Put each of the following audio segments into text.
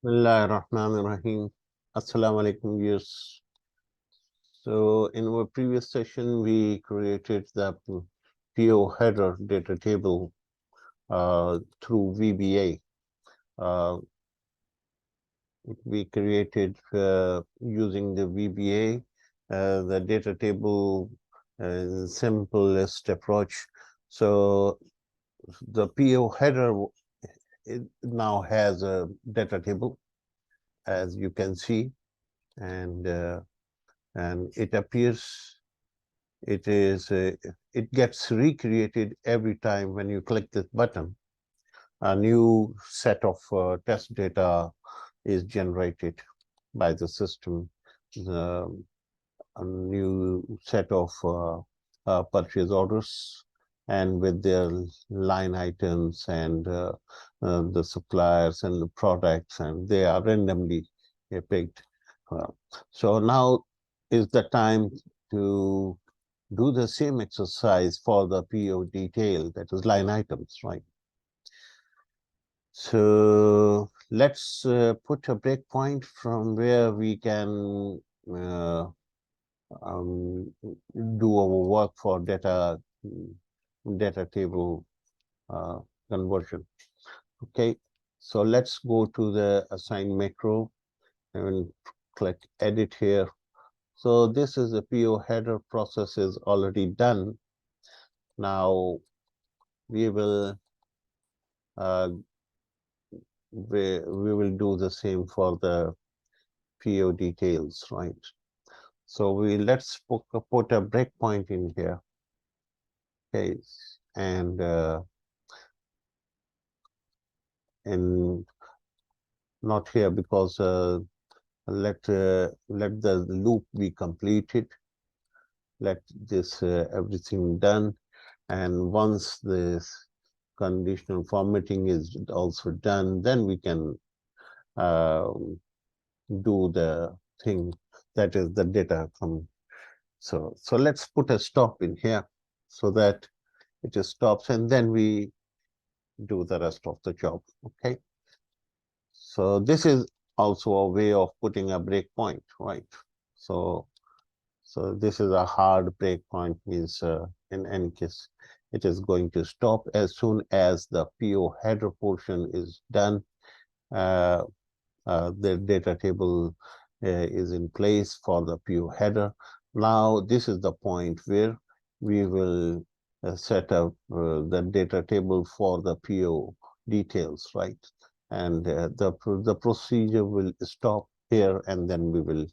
Bismillahirrahmanirrahim. Assalamu alaikum, viewers. So, in our previous session, we created the PO header data table through VBA. We created using the VBA, the data table, simplest approach. So, the PO header it now has a data table, as you can see, and it appears it gets recreated every time when you click this button. A new set of test data is generated by the system. A new set of purchase orders, and with their line items and the suppliers and the products, and they are randomly picked. So now is the time to do the same exercise for the PO detail, that is line items, right? So let's put a breakpoint from where we can do our work for data table conversion. Okay, so let's go to the assign macro and click edit here. So this is the PO header process is already done. Now we will we will do the same for the PO details, right? So let's put a breakpoint in here. Okay, and not here, because let the loop be completed. Let this everything done, and once this conditional formatting is also done, then we can do the thing, that is the data come. So let's put a stop in here so that it just stops, and then we do the rest of the job. Okay. So this is also a way of putting a breakpoint, right? So this is a hard breakpoint, means in any case, it is going to stop as soon as the PO header portion is done. The data table is in place for the PO header. Now this is the point where we will set up the data table for the PO details, right? And the procedure will stop here, and then we will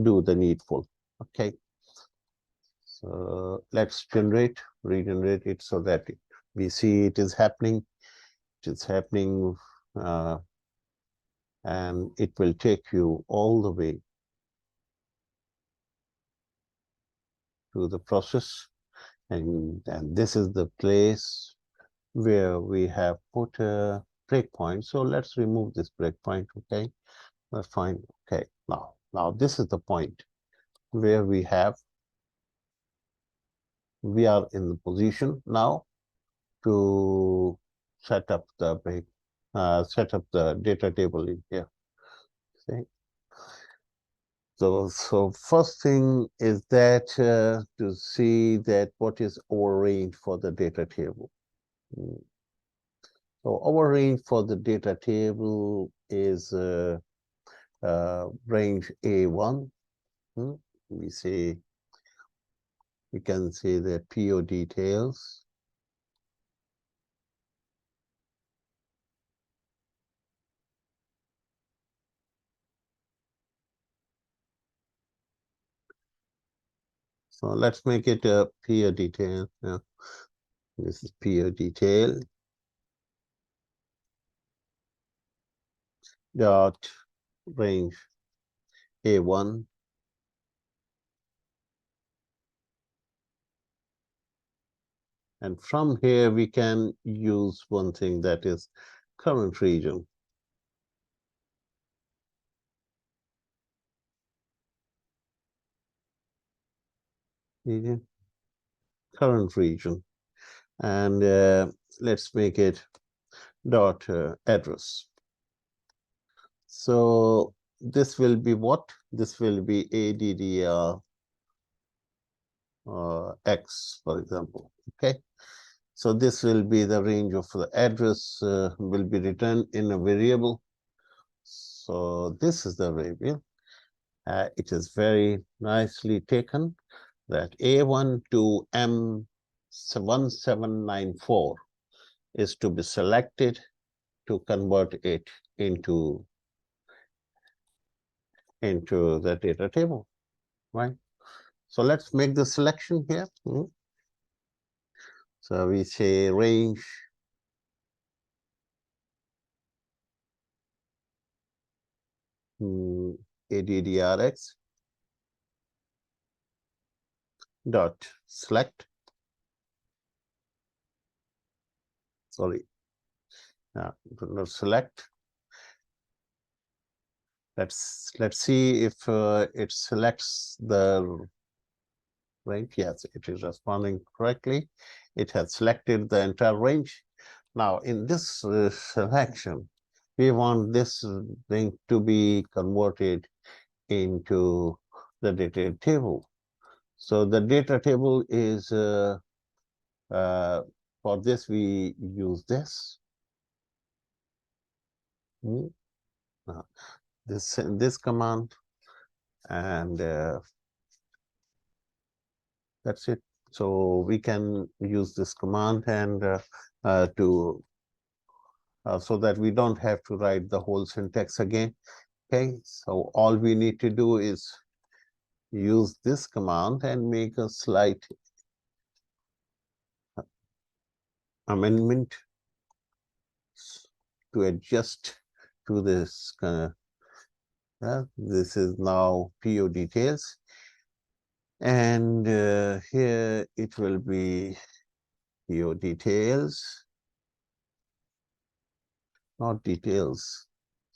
do the needful. Okay. So let's regenerate it so that we see it is happening. It is happening, and it will take you all the way to the process. And this is the place where we have put a breakpoint. So let's remove this breakpoint. Okay, that's fine. Okay, now this is the point where we are in the position now to set up the data table in here. Okay. So first thing is that to see that what is our range for the data table. So our range for the data table is range A1. We can see the PO details. So let's make it a PO detail. Yeah. This is PO detail dot range A1. And from here, we can use one thing, that is current region. Current region. And let's make it dot address. So this will be what? This will be ADDR X, for example. Okay. So this will be the range of the address will be returned in a variable. So this is the variable. It is very nicely taken that A1 to M1794 is to be selected to convert it into the data table, right? So let's make the selection here. So we say range ADDRX dot select. Sorry, not select. Let's see if it selects the range. Yes, it is responding correctly. It has selected the entire range. Now, in this selection, we want this thing to be converted into the data table. So the data table is, for this, we use this. This command, and that's it. So we can use this command and so that we don't have to write the whole syntax again. Okay, so all we need to do is use this command and make a slight amendment to adjust to this. This is now PO details, and here it will be PO details, not details.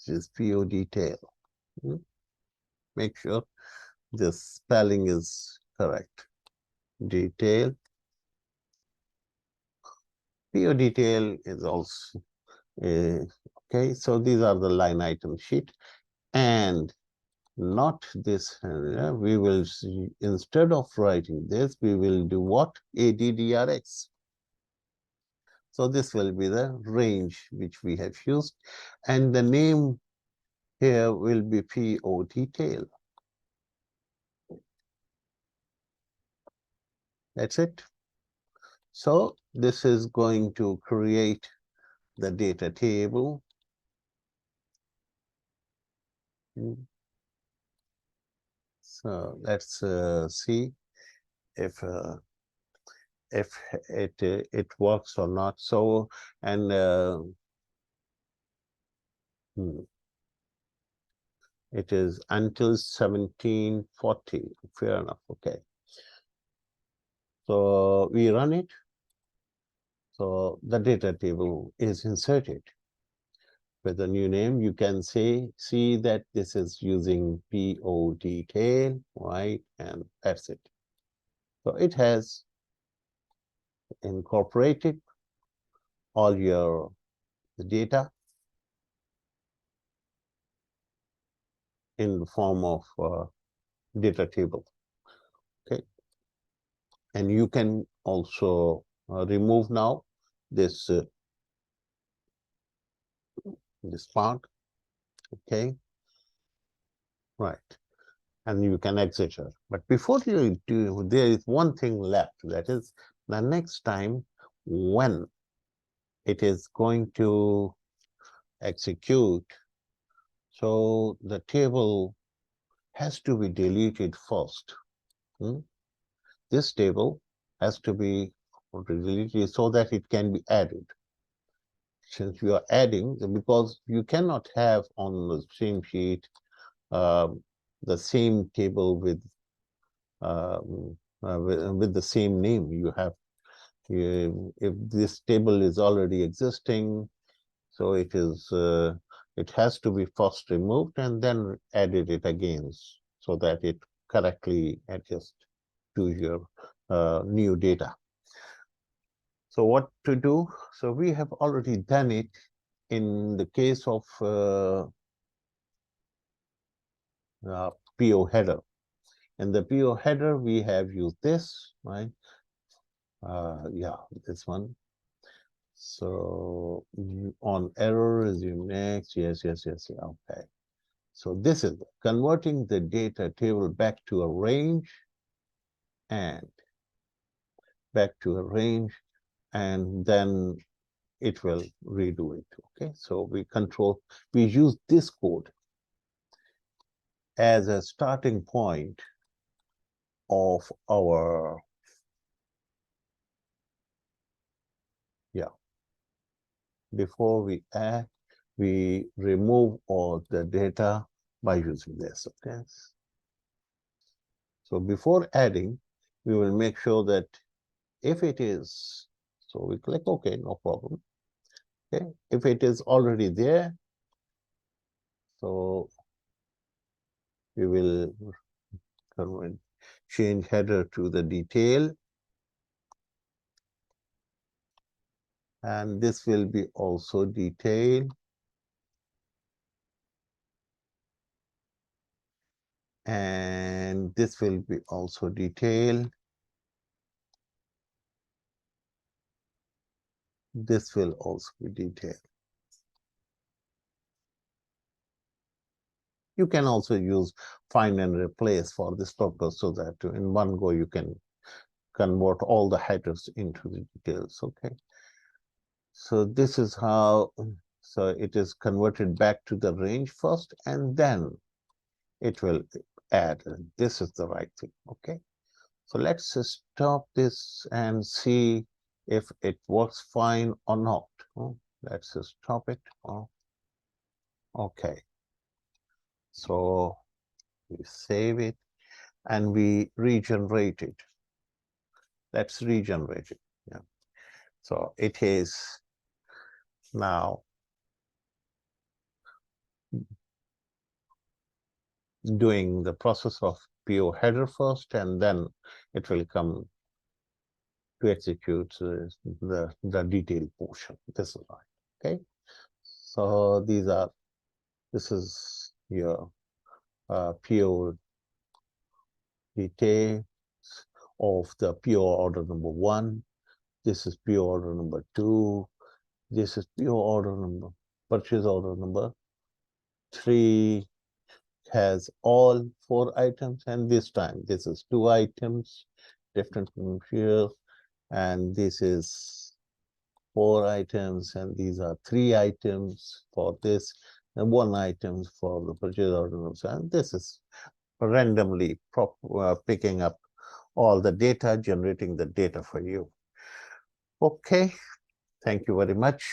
This is PO detail. Make sure the spelling is correct. Detail. PO detail is also okay. So these are the line item sheet, and not this. We will see, instead of writing this, we will do what? ADDRX. So this will be the range which we have used, and the name here will be PO detail. That's it. So this is going to create the data table. So let's see if it works or not. So, and it is until 1740. Fair enough. Okay. So we run it. So the data table is inserted with a new name. You can see that this is using PO detail, right? And that's it. So it has incorporated all your data in the form of data table. Okay, and you can also remove now this this part. Okay, right, and you can exit it. But before you do, there is one thing left. That is the next time when it is going to execute, so the table has to be deleted first. This table has to be deleted so that it can be added. Since you are adding, because you cannot have on the same sheet the same table with the same name. You have, if this table is already existing, so it is it has to be first removed and then added it again so that it correctly adjusts to your new data. So what to do? So we have already done it in the case of PO header. In the PO header, we have used this, right? Yeah, this one. So on error, resume next. Yes. Okay. So this is converting the data table back to a range and and then it will redo it. Okay. So we use this code as a starting point of our, before we add, we remove all the data by using this. Okay. So before adding, we will make sure that if it is, so we click OK, no problem. Okay, if it is already there, so we will change header to the detail, and this will be also detail, and this will be also detail. This will also be detail. You can also use find and replace for this purpose, so that in one go you can convert all the headers into the details. Okay. So this is how, so it is converted back to the range first, and then it will add. This is the right thing. Okay. So let's stop this and see if it works fine or not. Let's stop it. Okay. So we save it and we regenerate it. Let's regenerate it. Yeah. So it is now doing the process of PO header first, and then it will come to execute the detailed portion. This is right. Okay. So this is your PO details of the PO order number 1. This is PO order number 2. This is PO order number, purchase order number 3. Has all 4 items, and this time this is 2 items, different from here, and this is 4 items, and these are 3 items for this, and 1 item for the purchase order. And this is randomly picking up all the data, generating the data for you. Okay, thank you very much.